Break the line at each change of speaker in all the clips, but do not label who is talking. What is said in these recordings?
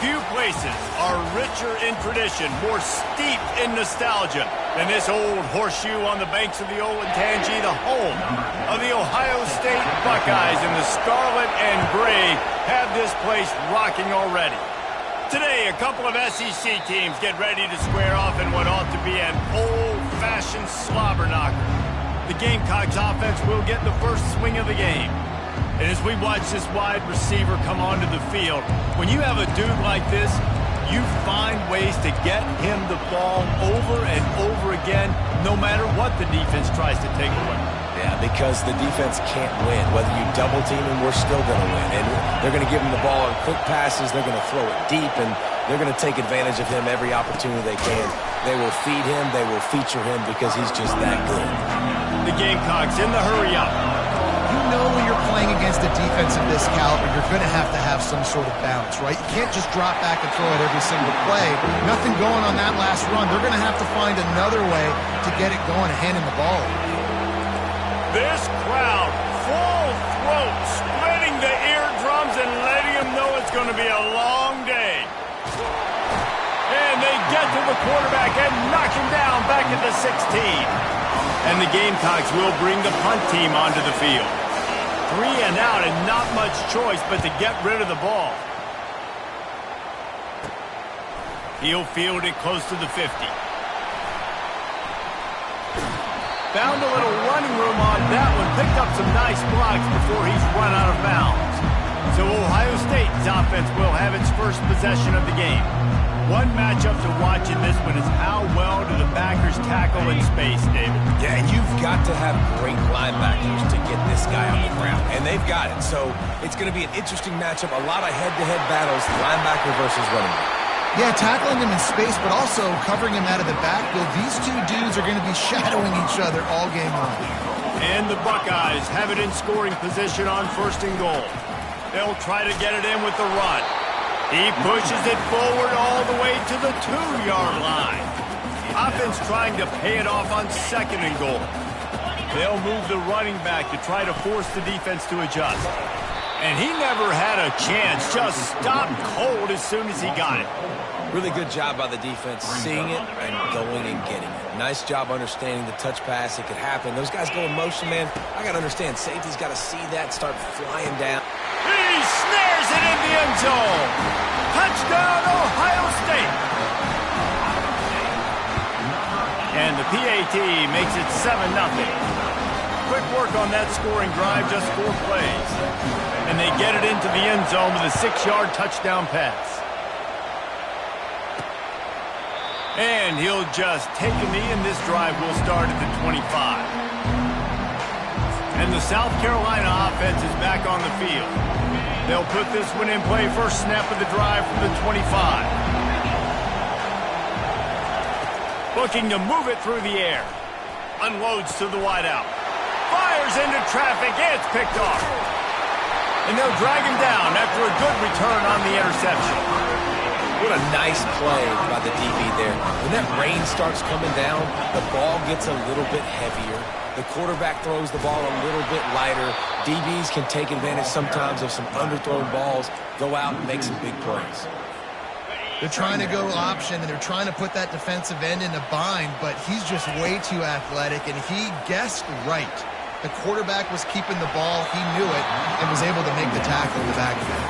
Few places are richer in tradition, more steeped in nostalgia than this old horseshoe on the banks of the Olentangy, the home of the Ohio State Buckeyes. And the scarlet and gray have this place rocking already. Today, a couple of SEC teams get ready to square off in what ought to be an old-fashioned slobber knocker. The Gamecocks offense will get the first swing of the game. And as we watch this wide receiver come onto the field, when you have a dude like this, you find ways to get him the ball over and over again, no matter what the defense tries to take away.
Yeah, because the defense can't win. Whether you double team him, we're still going to win. And they're going to give him the ball in quick passes. They're going to throw it deep, and they're going to take advantage of him every opportunity they can. They will feed him. They will feature him because he's just that good.
The Gamecocks in the hurry up.
You know when you're playing against a defense of this caliber, you're going to have some sort of balance, right? You can't just drop back and throw it every single play. Nothing going on that last run. They're going to have to find another way to get it going and hand him the ball.
This crowd, full throat, splitting the eardrums and letting him know it's going to be a long day. And they get to the quarterback and knock him down back at the 16. And the Gamecocks will bring the punt team onto the field. 3 and out and not much choice but to get rid of the ball. He'll field it close to the 50. Found a little running room on that one. Picked up some nice blocks before he's run out of bounds. So Ohio State's offense will have its first possession of the game. One matchup to watch in this one is how well do the backers tackle in space, David.
Yeah, and you've got to have great linebackers to get this guy on the ground, and they've got it. So it's going to be an interesting matchup, a lot of head-to-head battles, linebacker versus running back.
Yeah, tackling him in space, but also covering him out of the backfield. These two dudes are going to be shadowing each other all game long.
And the Buckeyes have it in scoring position on 1st and goal. They'll try to get it in with the run. He pushes it forward all the way to the 2-yard line. Offense trying to pay it off on 2nd and goal. They'll move the running back to try to force the defense to adjust. And he never had a chance, just stopped cold as soon as he got it.
Really good job by the defense, seeing it and going and getting it. Nice job understanding the touch pass. It could happen. Those guys go in motion, man. I got to understand, safety's got to see that, start flying down.
He snares it in the end zone. Touchdown, Ohio State. And the PAT makes it 7-0. Quick work on that scoring drive, just 4 plays. And they get it into the end zone with a 6-yard touchdown pass. And he'll just take a knee, and this drive will start at the 25. And the South Carolina offense is back on the field. They'll put this one in play, first snap of the drive from the 25. Looking to move it through the air. Unloads to the wideout. Fires into traffic. It's picked off. And they'll drag him down after a good return on the interception.
What a nice play by the DB there. When that rain starts coming down, the ball gets a little bit heavier. The quarterback throws the ball a little bit lighter. DBs can take advantage sometimes of some underthrown balls, go out and make some big plays.
They're trying to go option, and they're trying to put that defensive end in a bind, but he's just way too athletic, and he guessed right. The quarterback was keeping the ball. He knew it and was able to make the tackle in the backfield.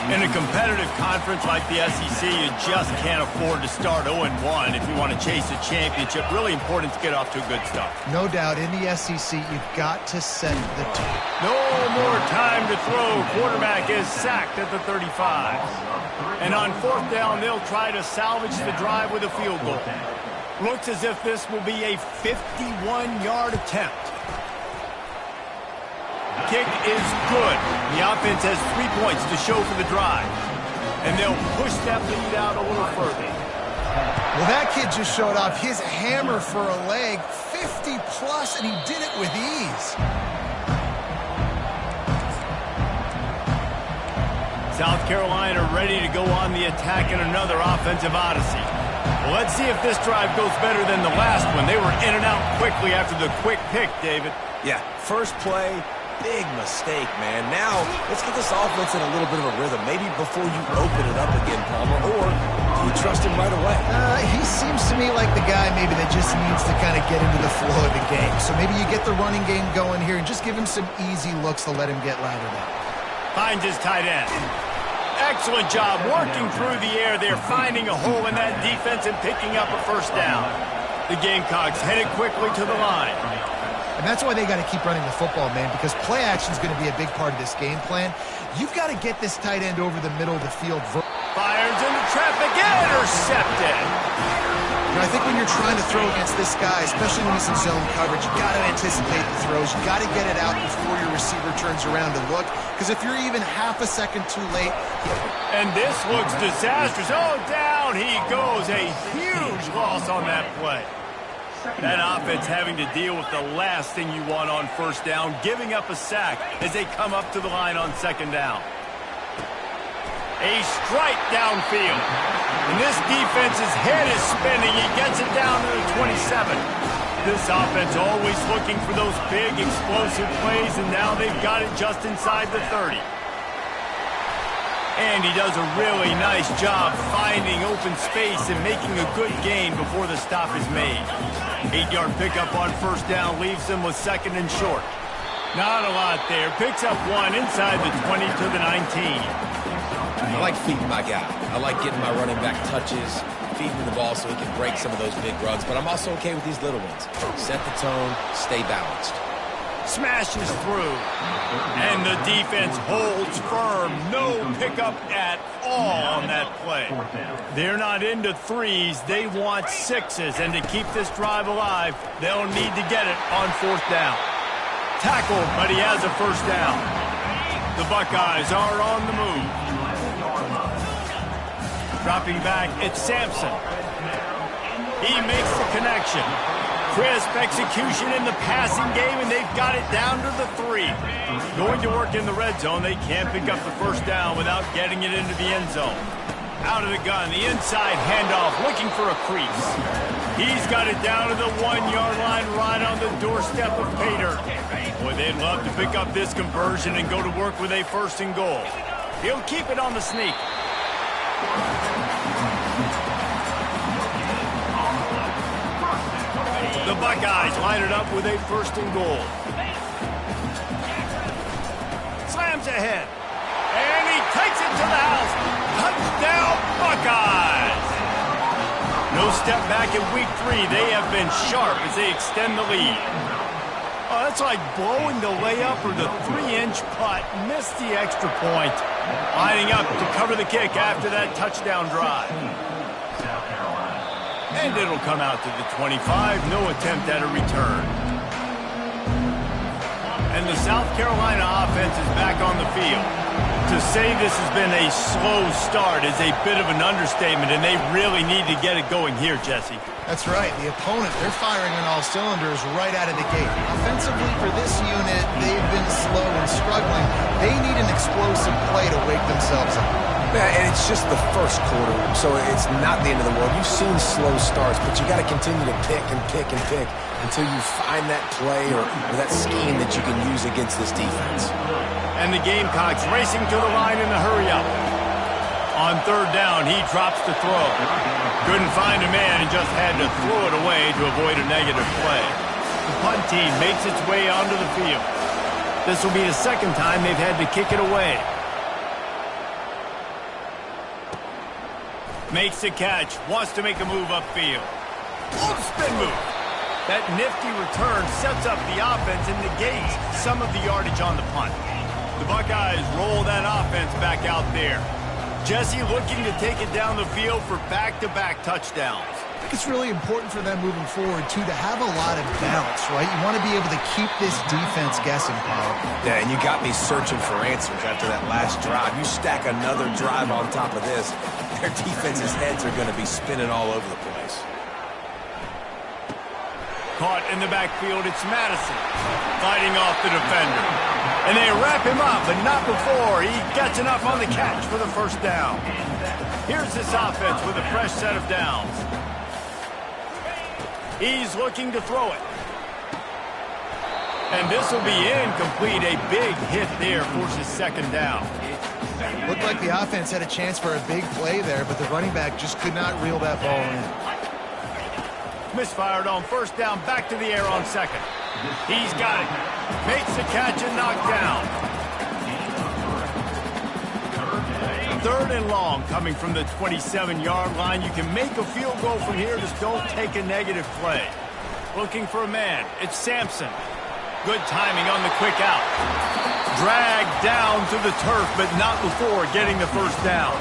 In a competitive conference like the SEC, you just can't afford to start 0-1 if you want to chase a championship. Really important to get off to a good start.
No doubt, in the SEC, you've got to set the tone.
No more time to throw. Quarterback is sacked at the 35. And on 4th down, they'll try to salvage the drive with a field goal. Looks as if this will be a 51-yard attempt. Kick is good. The offense has 3 points to show for the drive. And they'll push that lead out a little further.
Well, that kid just showed off his hammer for a leg, 50-plus, and he did it with ease.
South Carolina ready to go on the attack in another offensive odyssey. Well, let's see if this drive goes better than the last one. They were in and out quickly after the quick pick, David.
Yeah, first play, big mistake, man. Now, let's get this offense in a little bit of a rhythm. Maybe before you open it up again, Palmer, or do you trust him right away?
He seems to me like the guy maybe that just needs to kind of get into the flow of the game. So maybe you get the running game going here and just give him some easy looks to let him get lathered up.
Finds his tight end. Excellent job working through the air there, finding a hole in that defense and picking up a first down. The Gamecocks headed quickly to the line.
And that's why they got to keep running the football, man, because play action is going to be a big part of this game plan. You've got to get this tight end over the middle of the field.
Fires into traffic, intercepted.
I think when you're trying to throw against this guy, especially when he's in zone coverage, you got to anticipate the throws. You got to get it out before your receiver turns around to look, because if you're even half a second too late...
And this looks disastrous. Oh, down he goes. A huge loss on that play. That offense having to deal with the last thing you want on first down, giving up a sack as they come up to the line on second down. A strike downfield. And this defense's head is spinning. He gets it down to the 27. This offense always looking for those big explosive plays, and now they've got it just inside the 30. And he does a really nice job finding open space and making a good gain before the stop is made. 8-yard pickup on first down leaves them with second and short. Not a lot there. Picks up one inside the 20 to the 19.
I like feeding my guy. I like getting my running back touches, feeding the ball so he can break some of those big runs, but I'm also okay with these little ones. Set the tone, stay balanced.
Smashes through, and the defense holds firm. No pickup at all on that play. They're not into threes. They want sixes, and to keep this drive alive, they'll need to get it on fourth down. Tackled, but he has a first down. The Buckeyes are on the move. Dropping back, it's Sampson. He makes the connection. Crisp execution in the passing game, and they've got it down to the 3. Going to work in the red zone. They can't pick up the first down without getting it into the end zone. Out of the gun, the inside handoff, looking for a crease. He's got it down to the 1-yard line, right on the doorstep of Pater. Boy, they'd love to pick up this conversion and go to work with a first and goal. He'll keep it on the sneak. The Buckeyes line it up with a first and goal. Slams ahead. And he takes it to the house. Touchdown, Buckeyes! No step back in week 3. They have been sharp as they extend the lead. Oh, that's like blowing the layup or the 3-inch putt. Missed the extra point. Lining up to cover the kick after that touchdown drive. And it'll come out to the 25. No attempt at a return. And the South Carolina offense is back on the field. To say this has been a slow start is a bit of an understatement, and they really need to get it going here, Jesse.
That's right. The opponent, they're firing on all cylinders right out of the gate. Offensively, for this unit, they've been slow and struggling. They need an explosive play to wake themselves up.
Yeah, and it's just the first quarter, so it's not the end of the world. You've seen slow starts, but you got to continue to pick and pick and pick until you find that play or that scheme that you can use against this defense.
And the Gamecocks racing to the line in the hurry-up. On third down, he drops the throw. Couldn't find a man and just had to throw it away to avoid a negative play. The punt team makes its way onto the field. This will be the second time they've had to kick it away. Makes the catch, wants to make a move upfield. Spin move. That nifty return sets up the offense and negates some of the yardage on the punt. The Buckeyes roll that offense back out there. Jesse looking to take it down the field for back-to-back touchdowns.
I think it's really important for them moving forward, too, to have a lot of balance, right? You want to be able to keep this defense guessing, Paul.
Yeah, and you got me searching for answers after that last drive. You stack another drive on top of this, their defense's heads are going to be spinning all over the place.
Caught in the backfield, it's Madison fighting off the defender. And they wrap him up, but not before he gets enough on the catch for the first down. Here's this offense with a fresh set of downs. He's looking to throw it. And this will be incomplete. A big hit there forces second down.
Looked like the offense had a chance for a big play there, but the running back just could not reel that ball in.
Misfired on first down, back to the air on second. He's got it. Makes the catch and knocked down. Third and long coming from the 27-yard line. You can make a field goal from here, just don't take a negative play. Looking for a man. It's Sampson. Good timing on the quick out. Dragged down to the turf, but not before getting the first down.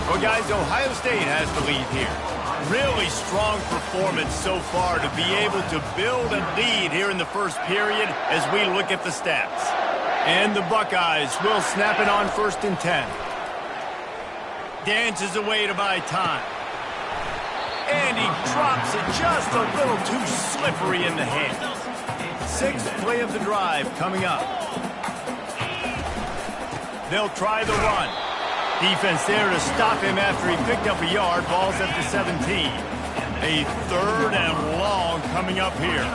Well, guys, Ohio State has the lead here. Really strong performance so far to be able to build a lead here in the first period as we look at the stats. And the Buckeyes will snap it on 1st and 10. Dances away to buy time. And he drops it just a little too slippery in the hands. 6th play of the drive coming up. They'll try the run. Defense there to stop him after he picked up a yard. Ball's up to 17. A 3rd and long coming up here.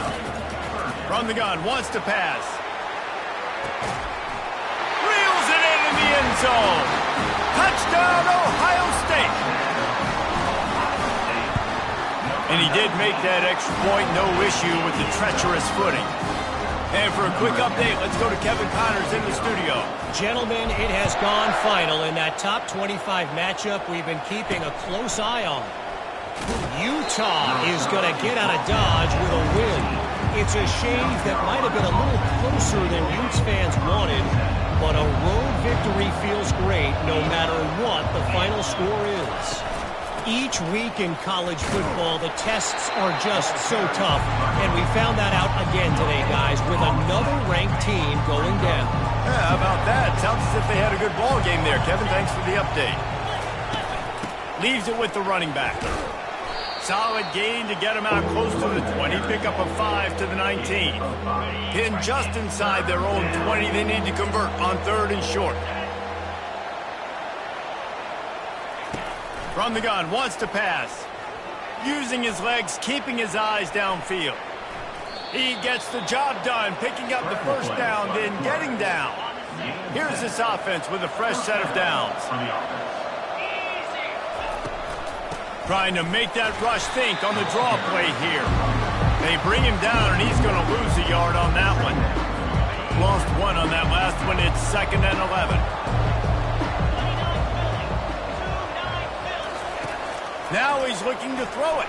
From the gun, wants to pass. Reels it into the end zone. Touchdown, Ohio State. And he did make that extra point, no issue with the treacherous footing. And for a quick update, let's go to Kevin Connors in the studio.
Gentlemen, it has gone final in that top 25 matchup we've been keeping a close eye on. Utah is going to get out of Dodge with a win. It's a shave that might have been a little closer than Utes fans wanted, but a road victory feels great no matter what the final score is. Each week in college football, the tests are just so tough, and we found that out again today, guys, with another ranked team going down.
Yeah, how about that? Sounds as if they had a good ball game there, Kevin. Thanks for the update. Leaves it with the running back. Solid gain to get him out close to the 20. Pick up a 5 to the 19. Pinned just inside their own 20. They need to convert on 3rd and short. From the gun, wants to pass. Using his legs, keeping his eyes downfield. He gets the job done, picking up the first down, then getting down. Here's this offense with a fresh set of downs. Trying to make that rush think on the draw play here. They bring him down, and he's going to lose a yard on that one. Lost 1 on that last one. It's 2nd and 11. Now he's looking to throw it,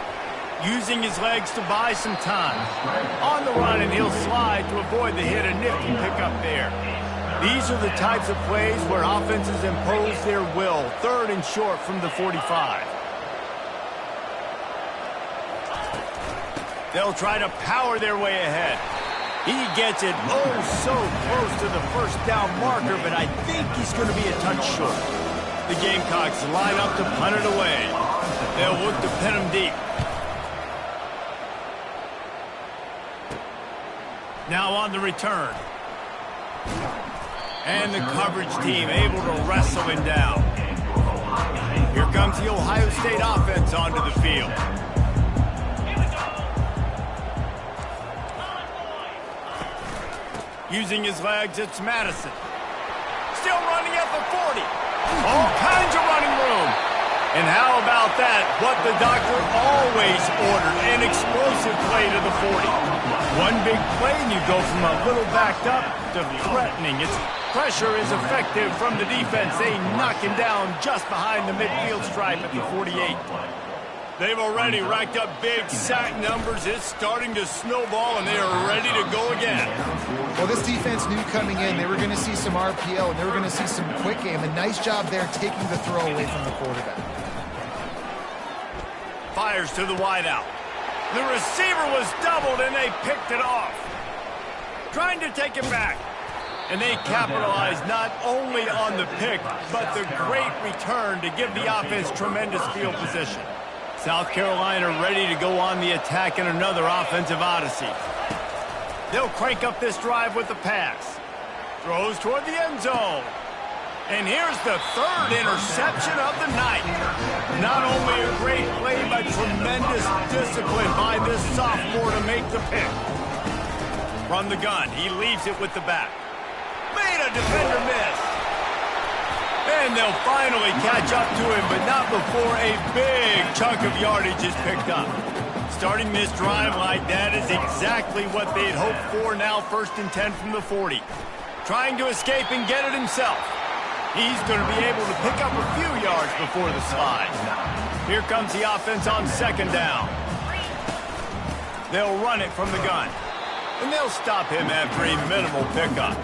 using his legs to buy some time. On the run, and he'll slide to avoid the hit. A nifty pickup there. These are the types of plays where offenses impose their will. 3rd and short from the 45. They'll try to power their way ahead. He gets it so close to the first down marker, but I think he's going to be a touch short. The Gamecocks line up to punt it away. They'll look to pin him deep. Now on the return. And the coverage team able to wrestle him down. Here comes the Ohio State offense onto the field. Using his legs, it's Madison. Still running at the 40. All kinds of running room. And how about that? What the doctor always ordered, an explosive play to the 40. One big play and you go from a little backed up to threatening. Its pressure is effective from the defense. They knock him down just behind the midfield stripe at the 48. They've already racked up big sack numbers. It's starting to snowball, and they are ready to go again.
Well, this defense knew coming in they were going to see some RPO, and they were going to see some quick game. A nice job there taking the throw away from the quarterback.
Fires to the wideout. The receiver was doubled, and they picked it off. Trying to take it back. And they capitalized not only on the pick, but the great return to give the offense tremendous field position. South Carolina ready to go on the attack in another offensive odyssey. They'll crank up this drive with the pass. Throws toward the end zone. And here's the 3rd interception of the night. Not only a great play, but tremendous discipline by this sophomore to make the pick. From the gun, he leaves it with the back. Made a defender miss. And they'll finally catch up to him, but not before a big chunk of yardage is picked up. Starting this drive like that is exactly what they'd hoped for. Now 1st and 10 from the 40. Trying to escape and get it himself. He's going to be able to pick up a few yards before the slide. Here comes the offense on 2nd down. They'll run it from the gun. And they'll stop him after a minimal pickup.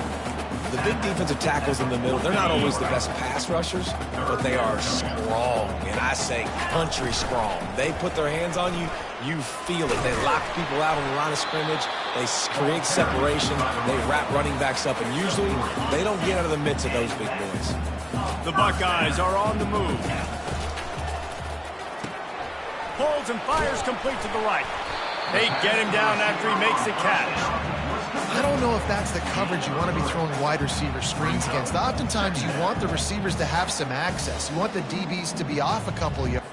The big defensive tackles in the middle, they're not always the best pass rushers, but they are strong, and I say country strong. They put their hands on you, you feel it. They lock people out on the line of scrimmage. They create separation. They wrap running backs up, and usually they don't get out of the midst of those big boys.
The Buckeyes are on the move. Pulls and fires complete to the right. They get him down after he makes the catch.
I don't know if that's the coverage you want to be throwing wide receiver screens against. Oftentimes, you want the receivers to have some access. You want the DBs to be off a couple yards.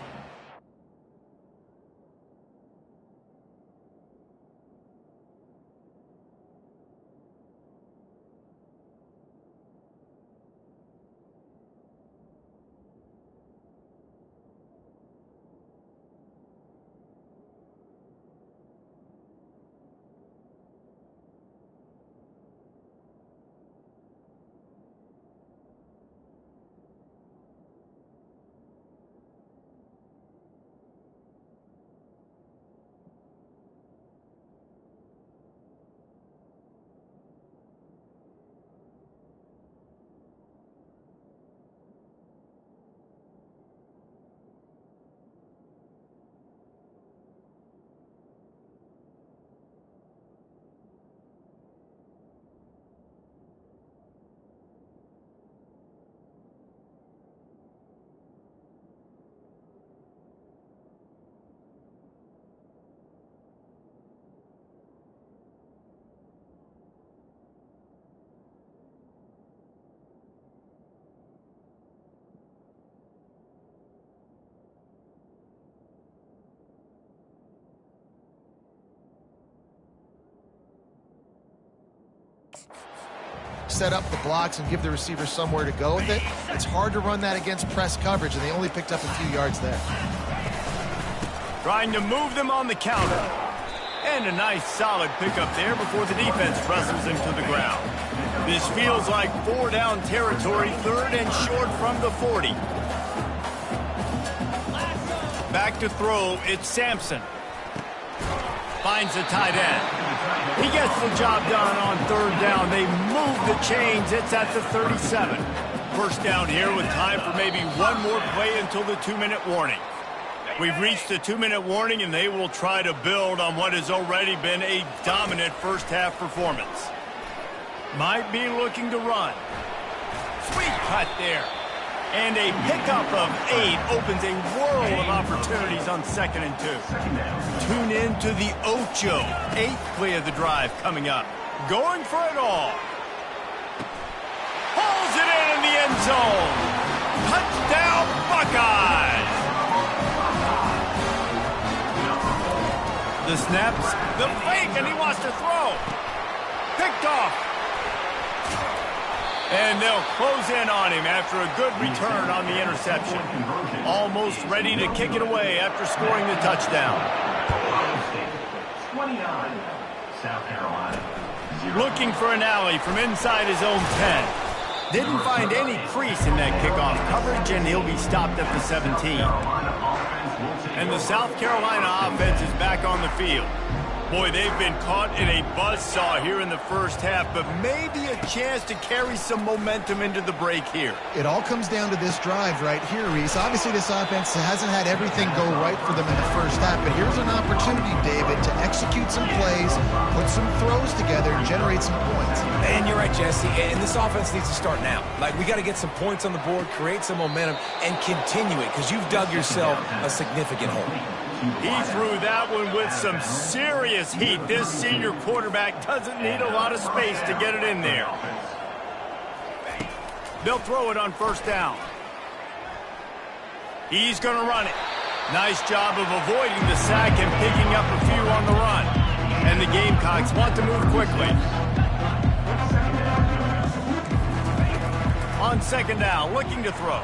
Set up the blocks and give the receiver somewhere to go with it. It's hard to run that against press coverage, and they only picked up a few yards there.
Trying to move them on the counter. And a nice solid pickup there before the defense wrestles him to the ground. This feels like 4-down territory, 3rd and short from the 40. Back to throw, it's Sampson. Finds the tight end. He gets the job done on 3rd down. They move the chains. It's at the 37. 1st down here with time for maybe one more play until the 2-minute warning. We've reached the 2-minute warning, and they will try to build on what has already been a dominant first-half performance. Might be looking to run. Sweet cut there. And a pickup of 8 opens a world of opportunities on 2nd and 2. Tune in to the Ocho. 8th play of the drive coming up. Going for it all. Pulls it in the end zone. Touchdown, Buckeyes. The snaps, the fake, and he wants to throw. Picked off. And they'll close in on him after a good return on the interception. Almost ready to kick it away after scoring the touchdown.
29, South Carolina.
Looking for an alley from inside his own 10. Didn't find any crease in that kickoff coverage, and he'll be stopped at the 17. And the South Carolina offense is back on the field. Boy, they've been caught in a buzzsaw here in the first half, but maybe a chance to carry some momentum into the break here.
It all comes down to this drive right here, Reese. Obviously, this offense hasn't had everything go right for them in the first half, but here's an opportunity, David, to execute some plays, put some throws together, and generate some points.
And you're right, Jesse, and this offense needs to start now. Like, we got to get some points on the board, create some momentum, and continue it, because you've dug yourself a significant hole.
He threw that one with some serious heat. This senior quarterback doesn't need a lot of space to get it in there. They'll throw it on 1st down. He's going to run it. Nice job of avoiding the sack and picking up a few on the run. And And the Gamecocks want to move quickly. On second down, looking to throw.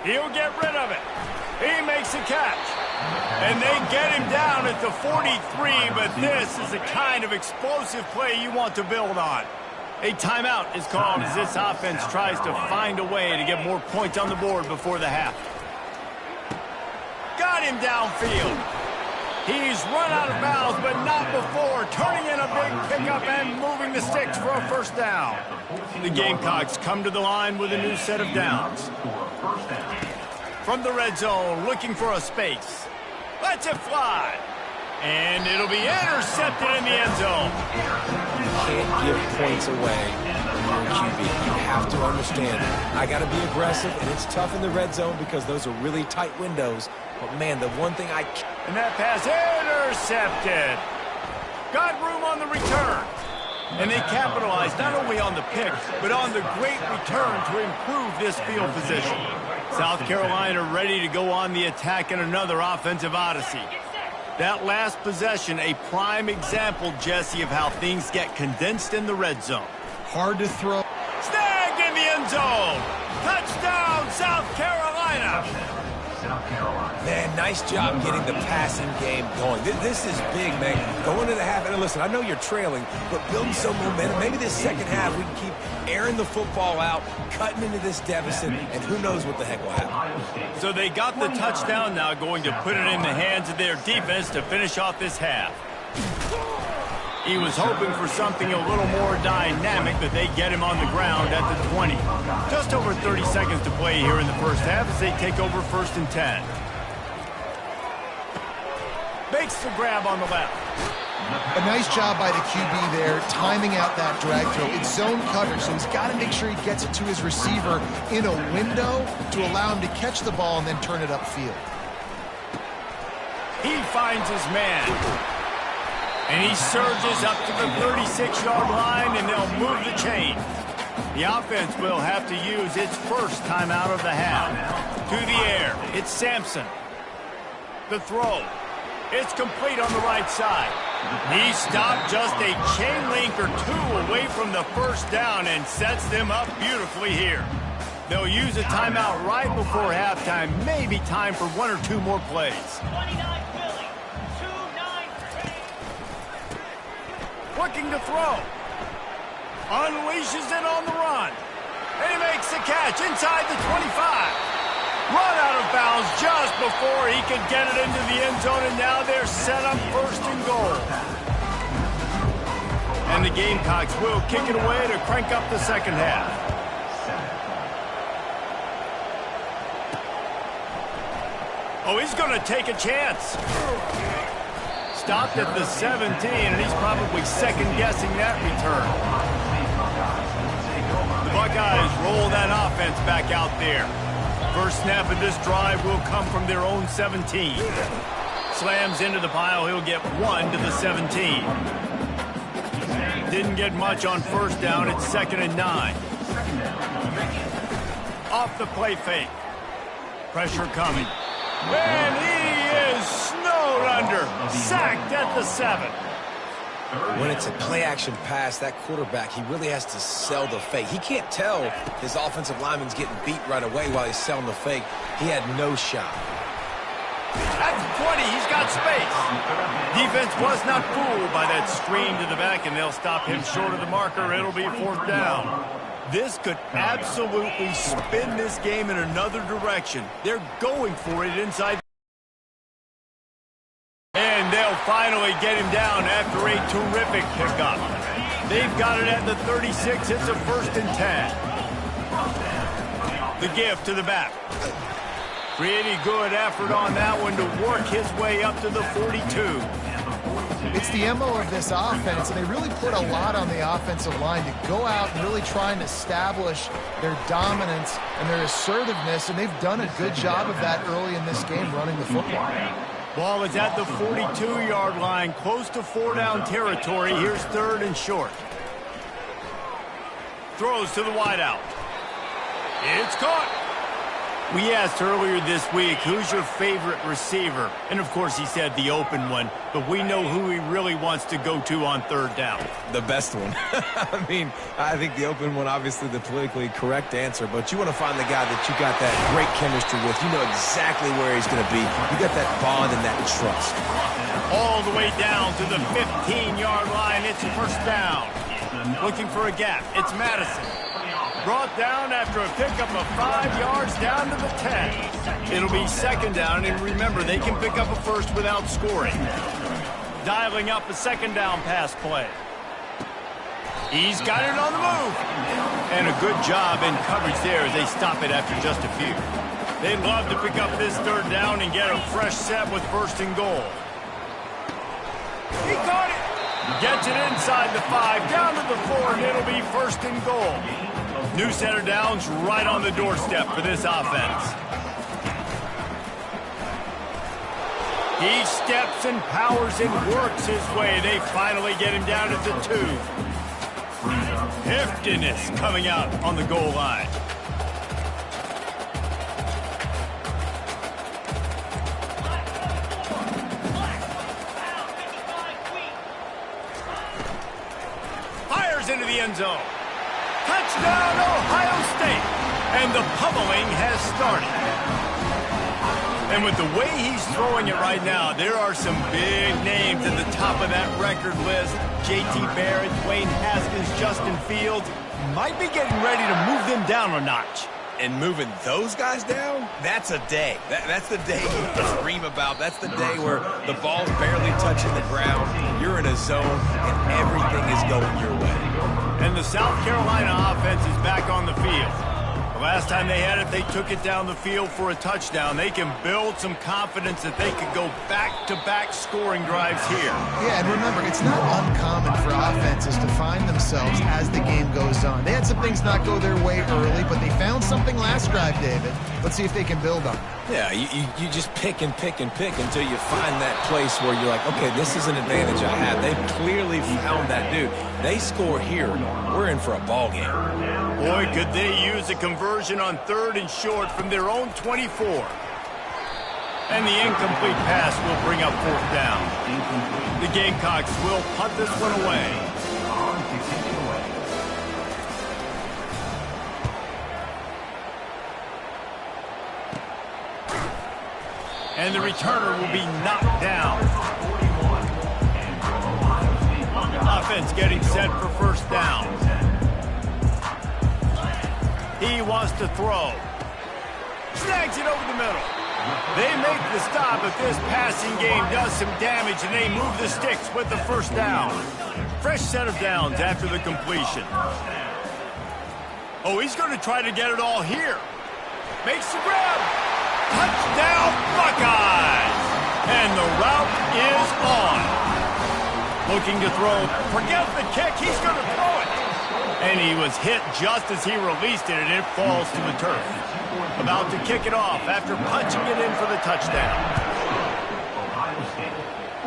He'll get rid of it. He makes a catch. And they get him down at the 43, but this is the kind of explosive play you want to build on. A timeout is called as this offense tries to find a way to get more points on the board before the half. Got him downfield. He's run out of bounds, but not before turning in a big pickup and moving the sticks for a first down. The Gamecocks come to the line with a new set of downs. From the red zone, looking for a space. Lets it fly. And it'll be intercepted in the end zone.
You can't give points away when you're a QB. You have to understand it. I got to be aggressive, and it's tough in the red zone because those are really tight windows. But, man, the one thing
And that pass intercepted. Got room on the return. And they capitalized not only on the pick, but on the great return to improve this field position. South Carolina ready to go on the attack in another offensive odyssey. That last possession, a prime example, Jesse, of how things get condensed in the red zone.
Hard to throw.
Snagged in the end zone. Touchdown, South Carolina.
Man, nice job getting the passing game going. This is big, man. Going to the half, and listen, I know you're trailing, but building some momentum. Maybe this second half we can keep airing the football out, cutting into this deficit, and who knows what the heck will happen.
So they got the touchdown now, going to put it in the hands of their defense to finish off this half. He was hoping for something a little more dynamic, but they get him on the ground at the 20. Just over 30 seconds to play here in the first half as they take over 1st and 10. Makes the grab on the left.
A nice job by the QB there, timing out that drag throw. It's zone coverage, so he's got to make sure he gets it to his receiver in a window to allow him to catch the ball and then turn it upfield.
He finds his man. And he surges up to the 36-yard line, and they'll move the chain. The offense will have to use its first timeout of the half. To the air, it's Sampson. The throw. It's complete on the right side. He stopped just a chain link or two away from the first down and sets them up beautifully here. They'll use a timeout right before halftime, maybe time for one or two more plays. Looking to throw. Unleashes it on the run. And he makes the catch inside the 25. Run out of bounds just before he could get it into the end zone, and now they're set up 1st and goal. And the Gamecocks will kick it away to crank up the second half. Oh, he's going to take a chance. Stopped at the 17, and he's probably second-guessing that return. The Buckeyes roll that offense back out there. First snap of this drive will come from their own 17. Slams into the pile. He'll get 1 to the 17. Didn't get much on first down. It's 2nd and 9. Off the play fake. Pressure coming. And he is snowed under. Sacked at the 7.
When it's a play-action pass, that quarterback, he really has to sell the fake. He can't tell his offensive lineman's getting beat right away while he's selling the fake. He had no shot.
At the 20, he's got space. Defense was not fooled by that screen to the back, and they'll stop him short of the marker. It'll be 4th down. This could absolutely spin this game in another direction. They're going for it inside. And they'll finally get him down after a terrific pickup. They've got it at the 36. It's a 1st and 10. The give to the back. Pretty good effort on that one to work his way up to the 42.
It's the MO of this offense, and they really put a lot on the offensive line to go out and really try and establish their dominance and their assertiveness, and they've done a good job of that early in this game running the football.
Ball is at the 42-yard line, close to 4-down territory. Here's 3rd and short. Throws to the wideout. It's caught. We asked earlier this week, who's your favorite receiver? And, of course, he said the open one, but we know who he really wants to go to on third down.
The best one. I mean, I think the open one, obviously the politically correct answer, but you want to find the guy that you got that great chemistry with. You know exactly where he's going to be. You got that bond and that trust.
All the way down to the 15-yard line. It's first down. Looking for a gap. It's Madison. Brought down after a pickup of 5 yards down to the 10. It'll be second down, and remember, they can pick up a first without scoring. Dialing up a second down pass play. He's got it on the move. And a good job in coverage there as they stop it after just a few. They'd love to pick up this third down and get a fresh set with first and goal. He caught it. Gets it inside the 5, down to the 4, and it'll be first and goal. New set of downs right on the doorstep for this offense. He steps and powers and works his way. They finally get him down at the 2. Heftiness coming out on the goal line. Fires into the end zone. Touchdown, Ohio State. And the pummeling has started. And with the way he's throwing it right now, there are some big names at the top of that record list. J.T. Barrett, Dwayne Haskins, Justin Fields might be getting ready to move them down a notch.
And moving those guys down, that's a day. That's the day you dream about. That's the day where the ball's barely touching the ground, you're in a zone, and everything is going your way.
And the South Carolina offense is back on the field. The last time they had it, they took it down the field for a touchdown. They can build some confidence that they could go back-to-back scoring drives here.
Yeah, and remember, it's not uncommon for offenses to find themselves as the game goes on. They had some things not go their way early, but they found something last drive, David. Let's see if they can build on it.
Yeah, you just pick and pick and pick until you find that place where you're like, okay, this is an advantage I have. They've clearly found that dude. They score here, we're in for a ball game.
Boy, could they use a conversion on third and short from their own 24. And the incomplete pass will bring up fourth down. The Gamecocks will punt this one away. And the returner will be knocked down. Offense getting set for first down. He wants to throw. Snags it over the middle. They make the stop, but this passing game does some damage, and they move the sticks with the first down. Fresh set of downs after the completion. Oh, he's going to try to get it all here. Makes the grab. Touchdown, Buckeyes! And the route is on. Looking to throw. Forget the kick. He's going to throw it. And he was hit just as he released it, and it falls to the turf. About to kick it off after punching it in for the touchdown.
Ohio State,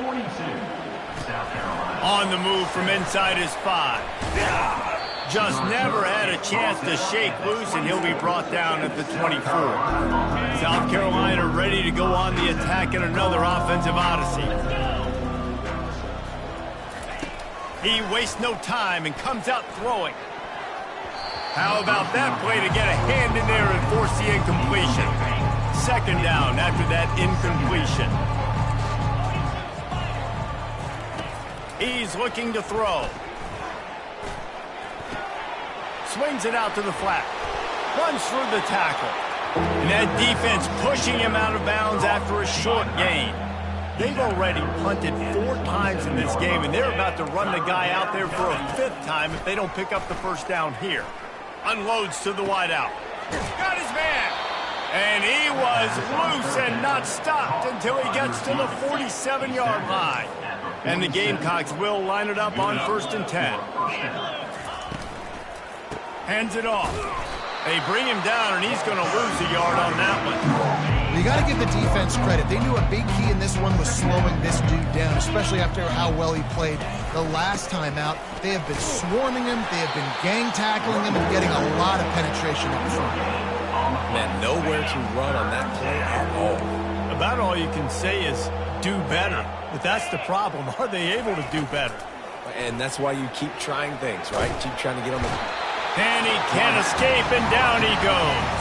42. South Carolina.
On the move from inside his 5. Just never had a chance to shake loose, and he'll be brought down at the 24. South Carolina ready to go on the attack in another offensive odyssey. He wastes no time and comes out throwing. How about that play to get a hand in there and force the incompletion? Second down after that incompletion. He's looking to throw. Swings it out to the flat. Runs through the tackle. And that defense pushing him out of bounds after a short gain. They've already punted 4 times in this game, and they're about to run the guy out there for a 5th time if they don't pick up the first down here. Unloads to the wideout. Got his man. And he was loose and not stopped until he gets to the 47-yard line. And the Gamecocks will line it up on 1st and 10. Hands it off. They bring him down, and he's going to lose a yard on that one.
You got to give the defense credit. They knew a big key in this one was slowing this dude down, especially after how well he played the last time out. They have been swarming him. They have been gang tackling him and getting a lot of penetration up front.
Man, nowhere to run on that play at all.
About all you can say is do better. But that's the problem. Are they able to do better?
And that's why you keep trying things, right? Keep trying to get on the...
And he can't escape, and down he goes.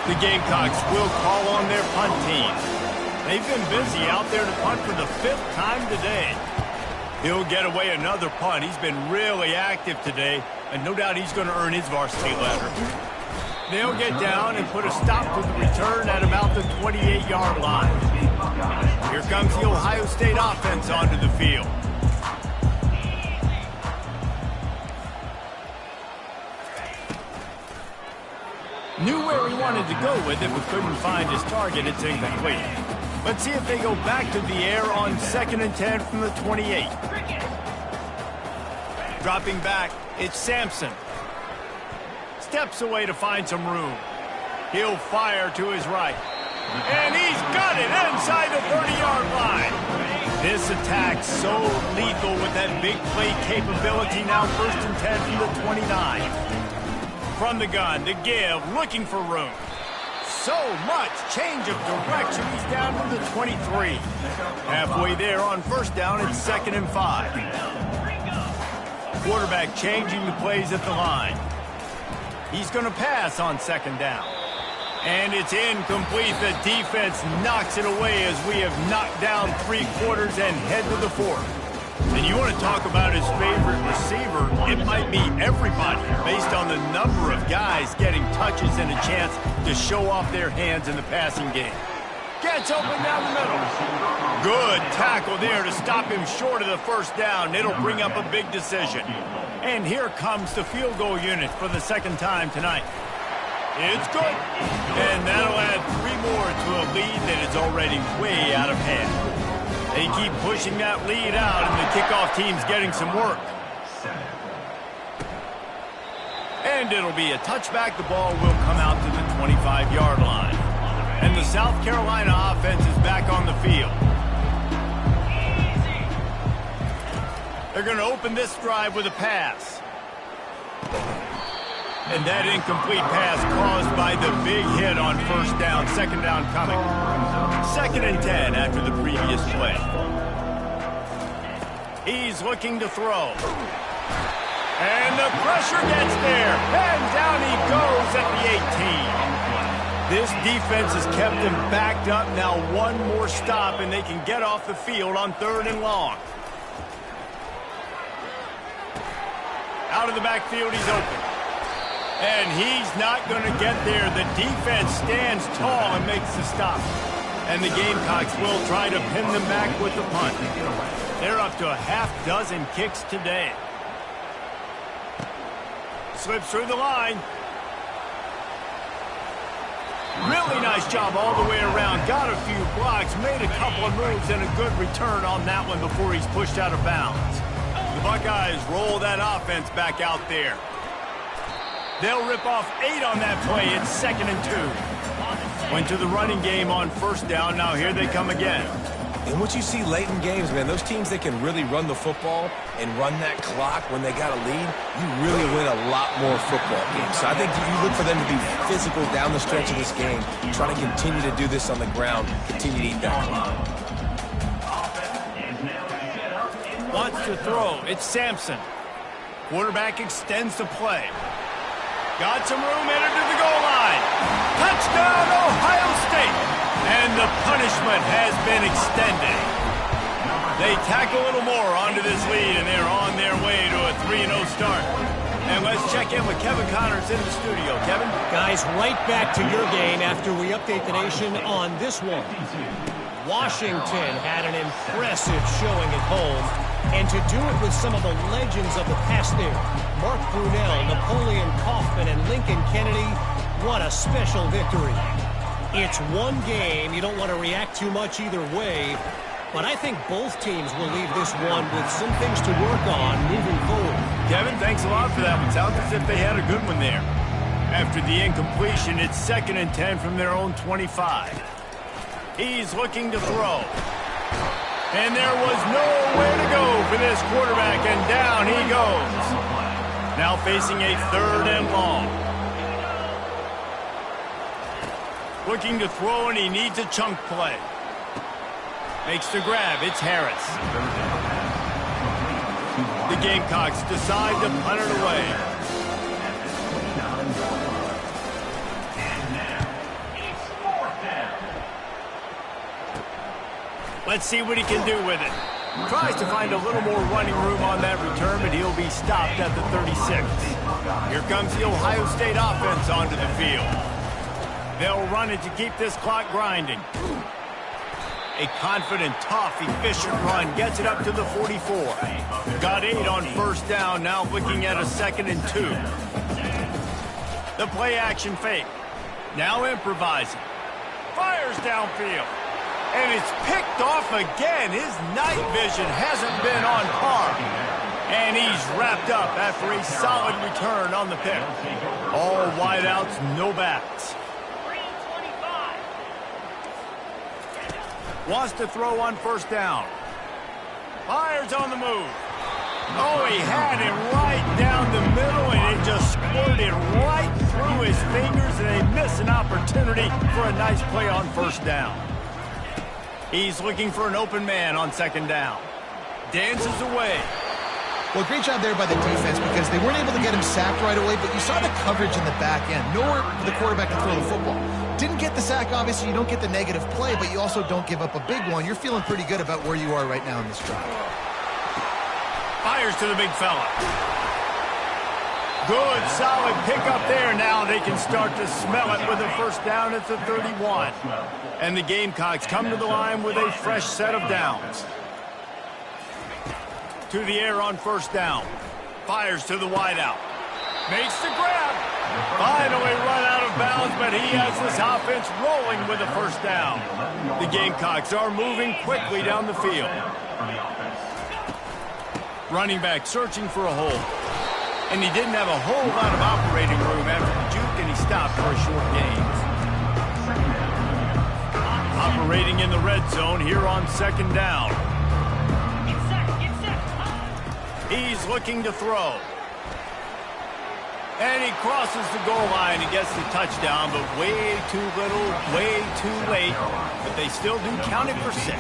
The Gamecocks will call on their punt team. They've been busy out there to punt for the 5th time today. He'll get away another punt. He's been really active today, and no doubt he's going to earn his varsity letter. They'll get down and put a stop to the return at about the 28-yard line. Here comes the Ohio State offense onto the field. Knew where he wanted to go with it, but couldn't find his target. It's incomplete. Let's see if they go back to the air on 2nd and 10 from the 28. Dropping back, it's Sampson. Steps away to find some room. He'll fire to his right. And he's got it inside the 30-yard line. This attack's so lethal with that big play capability. Now 1st and 10 from the 29. From the gun, the give, looking for room. So much change of direction. He's down to the 23. Halfway there on 1st down, it's 2nd and 5. Quarterback changing the plays at the line. He's going to pass on 2nd down. And it's incomplete. The defense knocks it away as we have knocked down 3 quarters and head to the 4th. And you want to talk about his favorite receiver, it might be everybody based on the number of guys getting touches and a chance to show off their hands in the passing game. Gets open down the middle. Good tackle there to stop him short of the 1st down. It'll bring up a big decision. And here comes the field goal unit for the 2nd time tonight. It's good. And that'll add 3 more to a lead that is already way out of hand. They keep pushing that lead out, and the kickoff team's getting some work. And it'll be a touchback. The ball will come out to the 25-yard line. And the South Carolina offense is back on the field. They're going to open this drive with a pass. And that incomplete pass caused by the big hit on 1st down, 2nd down coming. 2nd and 10 after the previous play. He's looking to throw. And the pressure gets there. And down he goes at the 18. This defense has kept him backed up. Now 1 more stop and they can get off the field on 3rd and long. Out of the backfield, he's open. And he's not going to get there. The defense stands tall and makes the stop. And the Gamecocks will try to pin them back with the punt. They're up to a half-dozen kicks today. Slips through the line. Really nice job all the way around. Got a few blocks, made a couple of moves, and a good return on that one before he's pushed out of bounds. The Buckeyes roll that offense back out there. They'll rip off 8 on that play. It's 2nd and 2. Went to the running game on 1st down. Now here they come again.
And what you see late in games, man, those teams that can really run the football and run that clock when they got a lead, you really win a lot more football games. So I think you look for them to be physical down the stretch of this game, try to continue to do this on the ground, continue to eat that clock.
Wants to throw. It's Sampson. Quarterback extends the play. Got some room, entered to the goal line. Touchdown, Ohio State. And the punishment has been extended. They tack a little more onto this lead, and they're on their way to a 3-0 start. And let's check in with Kevin Connors in the studio. Kevin?
Guys, right back to your game after we update the nation on this one. Washington had an impressive showing at home, and to do it with some of the legends of the past there, Mark Brunell, Napoleon Kaufman, and Lincoln Kennedy, what a special victory. It's one game. You don't want to react too much either way, but I think both teams will leave this one with some things to work on moving forward.
Kevin, thanks a lot for that one. Sounds as if they had a good one there. After the incompletion, it's 2nd and 10 from their own 25. He's looking to throw. And there was nowhere to go for this quarterback, and down he goes. Now facing a 3rd and long. Looking to throw, and he needs a chunk play. Makes the grab. It's Harris. The Gamecocks decide to punt it away. Let's see what he can do with it. Tries to find a little more running room on that return, but he'll be stopped at the 36. Here comes the Ohio State offense onto the field. They'll run it to keep this clock grinding. A confident, tough, efficient run gets it up to the 44. Got 8 on first down, now looking at a 2nd and 2. The play action fake. Now improvising. Fires downfield. And it's picked off again. His night vision hasn't been on par. And he's wrapped up after a solid return on the pick. All wideouts, no backs. Wants to throw on first down. Fires on the move. Oh, he had it right down the middle, and it just squirted right through his fingers, and they miss an opportunity for a nice play on first down. He's looking for an open man on 2nd down. Dances away.
Well, great job there by the defense because they weren't able to get him sacked right away, but you saw the coverage in the back end. Nowhere for the quarterback to throw the football. Didn't get the sack, obviously. You don't get the negative play, but you also don't give up a big one. You're feeling pretty good about where you are right now in this drive.
Fires to the big fella. Good, solid pickup there. Now they can start to smell it with a first down at the 31. And the Gamecocks come to the line with a fresh set of downs. To the air on first down. Fires to the wideout. Makes the grab. Finally run out of bounds, but he has this offense rolling with a first down. The Gamecocks are moving quickly down the field. Running back searching for a hole. And he didn't have a whole lot of operating room after the juke, and he stopped for a short gain. Operating in the red zone here on 2nd down. He's looking to throw. And he crosses the goal line and gets the touchdown, but way too little, way too late. But they still do count it for 6.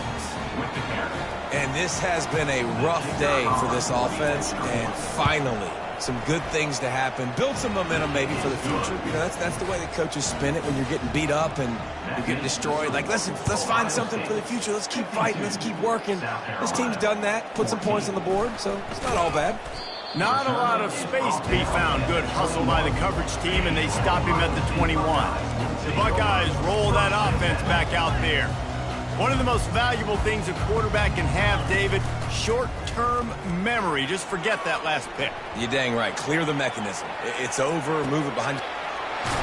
And this has been a rough day for this offense, and finally, some good things to happen. Build some momentum maybe for the future. You know, that's the way the coaches spin it when you're getting beat up and you're getting destroyed. Like, let's find something for the future. Let's keep fighting. Let's keep working. This team's done that. Put some points on the board, so it's not all bad.
Not a lot of space to be found. Good hustle by the coverage team, and they stop him at the 21. The Buckeyes roll that offense back out there. One of the most valuable things a quarterback can have, David, short-term memory. Just forget that last pick.
You're dang right. Clear the mechanism. It's over. Move it behind.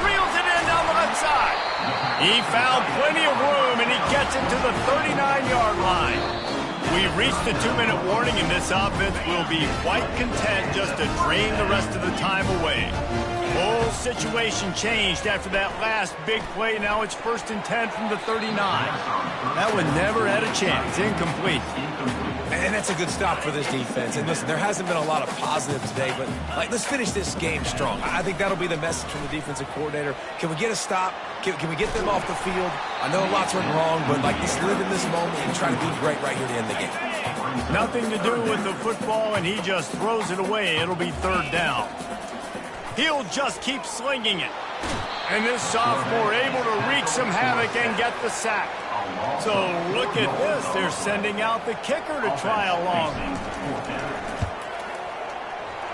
Reels it in down the left side. He found plenty of room, and he gets it to the 39-yard line. We've reached the 2-minute warning, and this offense will be quite content just to drain the rest of the time away. Whole situation changed after that last big play. Now it's 1st and 10 from the 39. That one never had a chance. Incomplete.
And that's a good stop for this defense. And listen, there hasn't been a lot of positive today, but let's finish this game strong. I think that'll be the message from the defensive coordinator. Can we get a stop? Can we get them off the field? I know lots went wrong, but let's live in this moment and try to be great right here to end the game.
Nothing to do with the football, and he just throws it away. It'll be 3rd down. He'll just keep slinging it. And this sophomore able to wreak some havoc and get the sack. So look at this. They're sending out the kicker to try a long.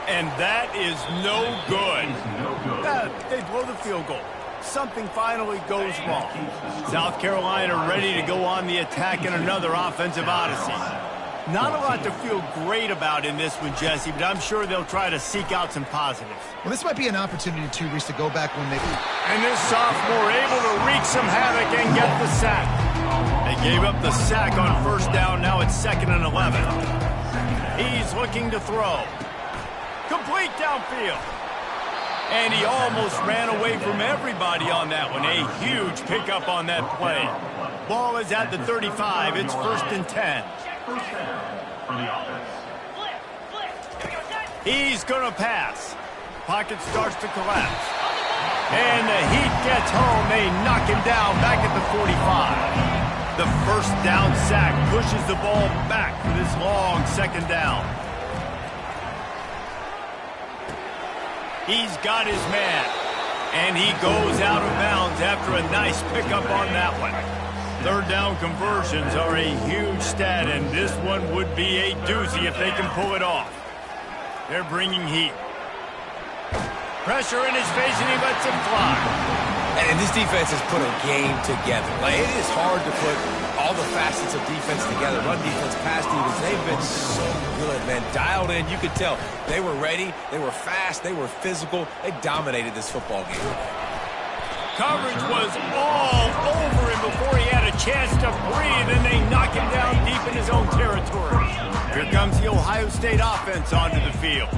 And that is no good. They blow the field goal. Something finally goes wrong. South Carolina ready to go on the attack in another offensive odyssey. Not a lot to feel great about in this one, Jesse, but I'm sure they'll try to seek out some positives.
Well, this might be an opportunity, too, Reese, to go back when they...
And this sophomore able to wreak some havoc and get the sack. They gave up the sack on first down. Now it's 2nd and 11. He's looking to throw. Complete downfield. And he almost ran away from everybody on that one. A huge pickup on that play. Ball is at the 35. It's 1st and 10. He's going to pass. Pocket starts to collapse. And the heat gets home. They knock him down back at the 45. The first down sack pushes the ball back for this long second down. He's got his man, and he goes out of bounds after a nice pickup on that one. Third down conversions are a huge stat, and this one would be a doozy if they can pull it off. They're bringing heat. Pressure in his face, and he lets it fly.
And this defense has put a game together. Like, it is hard to put all the facets of defense together. Run defense, pass defense, they've been so good, man. Dialed in, you could tell. They were ready, they were fast, they were physical. They dominated this football game.
Coverage was all over him before he had a chance to breathe, and they knock him down deep in his own territory. Here comes the Ohio State offense onto the field.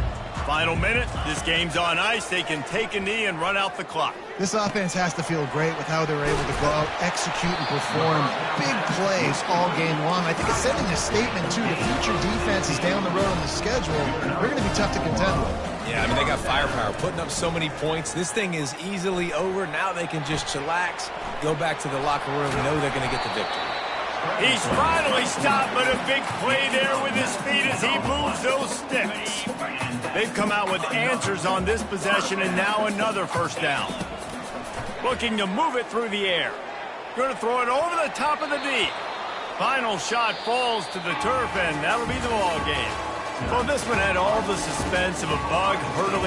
Final minute, this game's on ice. They can take a knee and run out the clock.
This offense has to feel great with how they're able to go out, execute, and perform big plays all game long. I think it's sending a statement, too, to future defenses down the road on the schedule. They're going to be tough to contend with.
Yeah, I mean, they got firepower, putting up so many points. This thing is easily over. Now they can just chillax, go back to the locker room, and know they're going to get the victory.
He's finally stopped, but a big play there with his feet as he moves those sticks. They've come out with answers on this possession, and now another first down. Looking to move it through the air. Going to throw it over the top of the D. Final shot falls to the turf, and that'll be the ball game. Well, this one had all the suspense of a bug hurtling